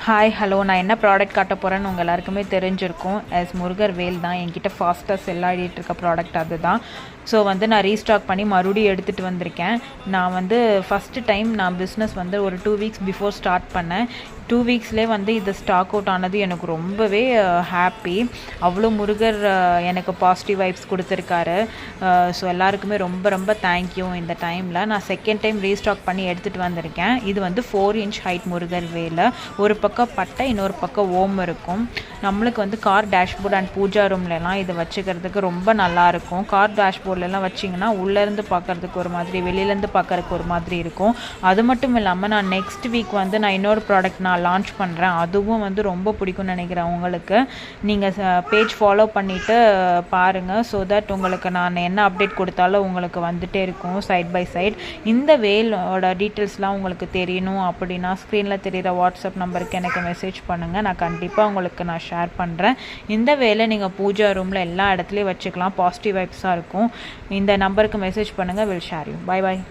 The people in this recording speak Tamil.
ஹாய் ஹலோ நான் என்ன ப்ராடக்ட் காட்ட போகிறேன்னு உங்கள் எல்லாருக்குமே தெரிஞ்சிருக்கும். முருகர் வேல் தான் என்கிட்ட ஃபாஸ்ட்டாக செல் ஆகிட்டு இருக்க ப்ராடக்ட் அதுதான். ஸோ நான் ரீஸ்டாக் பண்ணி மறுபடியும் எடுத்துகிட்டு வந்திருக்கேன். நான் ஃபஸ்ட்டு டைம் நான் பிஸ்னஸ் ஒரு 2 வீக்ஸ் பிஃபோர் ஸ்டார்ட் பண்ணேன். 2 வீக்ஸ்லேயே இது ஸ்டாக் அவுட் ஆனது எனக்கு ரொம்பவே ஹாப்பி. அவ்வளோ முருகர் எனக்கு பாசிட்டிவ் வைப்ஸ் கொடுத்துருக்காரு. ஸோ எல்லாருக்குமே ரொம்ப ரொம்ப தேங்க்யூ. இந்த டைமில் நான் செகண்ட் டைம் ரீஸ்டாக் பண்ணி எடுத்துகிட்டு வந்திருக்கேன். இது 4 இன்ச் ஹைட் முருகர் வேல். ஒரு பக்கம் பட்டை, இன்னொரு பக்கம் ஓம் இருக்கும். நம்மளுக்கு கார் டேஷ்போர்ட் அண்ட் பூஜா ரூம்லலாம் இதை வச்சுக்கிறதுக்கு ரொம்ப நல்லாயிருக்கும். கார் டேஷ்போர்ட்லாம் வச்சிங்கன்னா உள்ளேருந்து பார்க்குறதுக்கு ஒரு மாதிரி, வெளியிலேருந்து பார்க்குறதுக்கு ஒரு மாதிரி இருக்கும். அது மட்டும் இல்லாமல் நான் நெக்ஸ்ட் வீக் நான் இன்னொரு ப்ராடக்ட் நான் லான்ச் பண்ணுறேன். அதுவும் ரொம்ப பிடிக்கும்னு நினைக்கிறேன் உங்களுக்கு. நீங்கள் பேஜ் ஃபாலோ பண்ணிவிட்டு பாருங்கள். ஸோ தட் உங்களுக்கு நான் என்ன அப்டேட் கொடுத்தாலும் உங்களுக்கு வந்துகிட்டே இருக்கும் சைட் பை சைட். இந்த வேலோட டீட்டெயில்ஸ்லாம் உங்களுக்கு தெரியணும் அப்படின்னா ஸ்க்ரீனில் தெரிகிற வாட்ஸ்அப் நம்பருக்கு எனக்கு மெசேஜ் பண்ணுங்கள். நான் கண்டிப்பாக உங்களுக்கு நான் ஷேர் பண்ணுறேன். இந்த வேலை நீங்கள் பூஜா ரூமில் எல்லா இடத்துலையும் வச்சுக்கலாம். பாசிட்டிவ் வைப்ஸாக இருக்கும். இந்த நம்பருக்கு மெசேஜ் பண்ணுங்கள். Will share you. Bye bye.